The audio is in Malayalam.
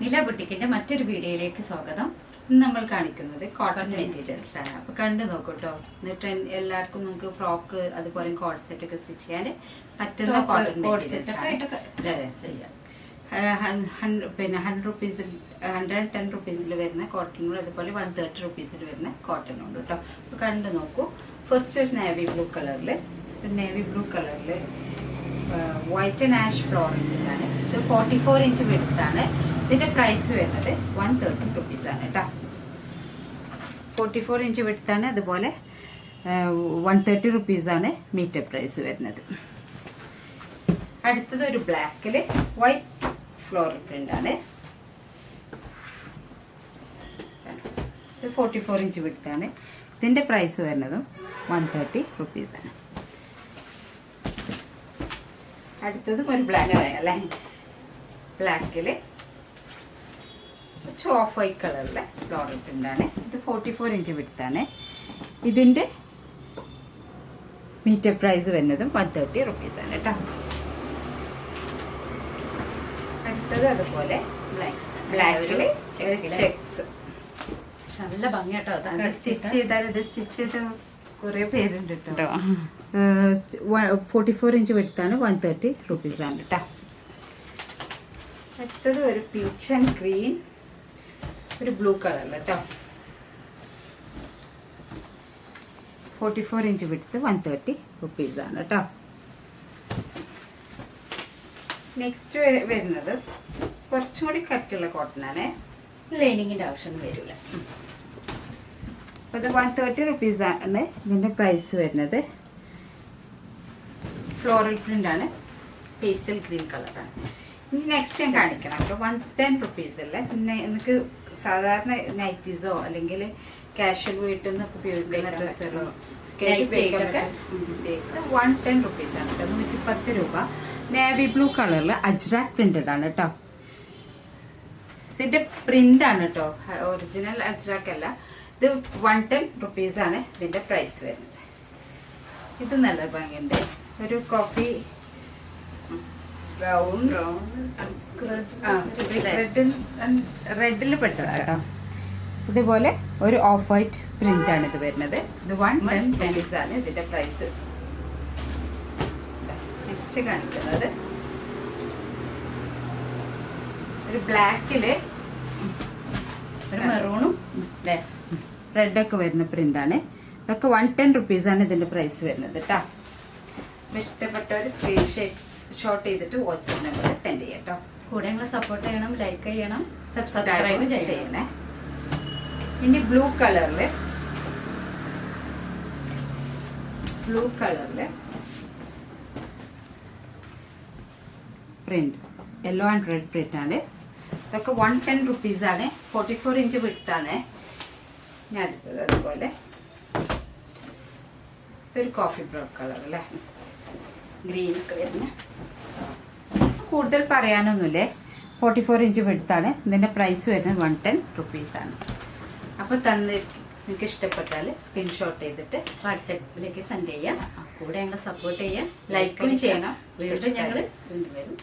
നില ബുട്ടിക്കിന്റെ മറ്റൊരു വീഡിയോയിലേക്ക് സ്വാഗതം. ഇന്ന് നമ്മൾ കാണിക്കുന്നത് കോട്ടൺ മെറ്റീരിയൽസ് ആണ്. അപ്പൊ കണ്ടു നോക്കൂട്ടോ. എല്ലാവർക്കും നിങ്ങൾക്ക് ഫ്രോക്ക് അതുപോലെ കോഡ് സെറ്റ് ഒക്കെ സ്റ്റിച്ച് ചെയ്യാൻ പറ്റുന്ന കോട്ടൺ മെറ്റീരിയൽസ് ചെയ്യാം. പിന്നെ 100 റുപ്പീസിൽ 110 റുപ്പീസിൽ വരുന്ന കോട്ടണും അതുപോലെ 130 റുപ്പീസിൽ വരുന്ന കോട്ടണും ഉണ്ട് കേട്ടോ. അപ്പൊ കണ്ടു നോക്കൂ. ഫസ്റ്റ് ഒരു നേവി ബ്ലൂ കളറിൽ വൈറ്റ് ആൻഡ് ആഷ് ഫ്ലോറലാണ്. ഇത് 44 ഇഞ്ച് വെടുത്താണ്. ഇതിന്റെ പ്രൈസ് വരുന്നത് 130 റുപ്പീസാണ് കേട്ടോ. 44 ഇഞ്ച് വെടുത്താണ്. അതുപോലെ 130 റുപ്പീസാണ് മീറ്റർ പ്രൈസ് വരുന്നത്. അടുത്തത് ഒരു ബ്ലാക്കിൽ വൈറ്റ് ഫ്ലോറൽ പ്രിന്റ് ആണ്. ഇത് 44 ഇഞ്ച് വെടുത്താണ്. ഇതിന്റെ പ്രൈസ് വരുന്നതും 130 റുപ്പീസാണ്. അടുത്തതും ഒരു ബ്ലാക്ക് അല്ലേ, ബ്ലാക്കില് ഓഫ് വൈറ്റ് കളറിലെ ഫ്ലോറൽ പ്രിന്റാണ്. ഇത് 44 ഇഞ്ച് വിടുത്താണ്. ഇതിന്റെ മീറ്റർ പ്രൈസ് വരുന്നതും 130 റുപ്പീസാണ് കേട്ടോ. അടുത്തത് അതുപോലെ ബ്ലാക്കില് ചെക്സ് നല്ല ഭംഗിയാട്ടോ. സ്റ്റിച്ച് ചെയ്താൽ ഇത് സ്റ്റിച്ച് ചെയ്ത കുറെ പേരുണ്ട് കേട്ടോ. 44 ഇഞ്ച് വെടുത്താണ് 130 റുപ്പീസാണ് കേട്ടോ. അടുത്തത് ഒരു പീച്ച് ആൻഡ് ഗ്രീൻ ഒരു ബ്ലൂ കളറിൽ കേട്ടോ. 44 ഇഞ്ച് വെടുത്ത് 130 റുപ്പീസാണ് കേട്ടോ. നെക്സ്റ്റ് വരുന്നത് കുറച്ചും കൂടി കട്ടുള്ള കോട്ടൺ ആണ്. ലൈനിങ്ങിന്റെ ആവശ്യം വരില്ല. അപ്പോൾ ഇത് 130 റുപ്പീസാണ് ഇതിൻ്റെ പ്രൈസ് വരുന്നത്. ഫ്ലോറൽ പ്രിന്റ് ആണ്, പേസ്റ്റൽ ഗ്രീൻ കളറാണ്. ഇനി നെക്സ്റ്റ് ഞാൻ കാണിക്കണം. അപ്പോൾ 110 റുപ്പീസല്ലേ. പിന്നെ എനിക്ക് സാധാരണ നൈറ്റീസോ അല്ലെങ്കിൽ കാഷ്വൽ വീട്ടിൽ നിന്നൊക്കെ ഉപയോഗിക്കുന്ന ഡ്രസ്സുകളോ 110 റുപ്പീസാണ് കേട്ടോ. 110 രൂപ. നേവി ബ്ലൂ കളറിൽ അജ്രാക് പ്രിന്റഡ് ആണ് കേട്ടോ. ഇതിന്റെ പ്രിന്റ് ആണ് കേട്ടോ, ഒറിജിനൽ അജ്രാക് അല്ല. ഇത് 110 റുപ്പീസാണ് ഇതിന്റെ പ്രൈസ് വരുന്നത്. ഇത് നല്ല ഭംഗിയുണ്ട്. ഒരു കോഫി ബ്രൗൺ റെഡിൽ പെട്ടതാണ് കേട്ടോ. ഇതുപോലെ ഒരു ഓഫ് വൈറ്റ് പ്രിന്റ് ആണ് ഇത് വരുന്നത്. ഇത് 110 റുപ്പീസാണ് ഇതിന്റെ പ്രൈസ്. നെക്സ്റ്റ് കാണിക്കുന്നത് ഒരു ബ്ലാക്കില് ഒരു മെറൂണും റെഡൊക്കെ വരുന്ന പ്രിന്റാണ്. ഇതൊക്കെ 110 റുപ്പീസാണ് ഇതിന്റെ പ്രൈസ് വരുന്നത് കേട്ടോ. ഇഷ്ടപ്പെട്ടവർ സ്ക്രീൻഷോട്ട് ചെയ്തിട്ട് വാട്സ്ആപ്പ് നമ്പറിൽ സെൻഡ് ചെയ്യാം കേട്ടോ. കൂടെ ഞങ്ങളെ സപ്പോർട്ട് ചെയ്യണം, ലൈക്ക് ചെയ്യണം, സബ്സ്ക്രൈബ് ചെയ്യണേ. ഇനി ബ്ലൂ കളറില് print yellow and red print ആണ്. ഇതൊക്കെ 110 റുപ്പീസാണ്. 44 ഇഞ്ച് വിടുത്താണ്. ഞാൻ എടുത്തത് അതുപോലെ ഇതൊരു കോഫി ബ്രൗൺ കളർ അല്ലേ, ഗ്രീൻ ഒക്കെ വരുന്ന. കൂടുതൽ പറയാനൊന്നുമില്ലേ. 44 ഇഞ്ച് വിടുത്താണ്. ഇതിന്റെ പ്രൈസ് വരുന്നത് 110 റുപ്പീസാണ്. അപ്പോൾ തന്നിട്ട് നിങ്ങൾക്ക് ഇഷ്ടപ്പെട്ടാൽ സ്ക്രീൻഷോട്ട് ചെയ്തിട്ട് വാട്സാപ്പിലേക്ക് സെൻഡ് ചെയ്യാം. കൂടെ ഞങ്ങളെ സപ്പോർട്ട് ചെയ്യാം, ലൈക്കും ചെയ്യണം. വീണ്ടും ഞങ്ങൾ വരും.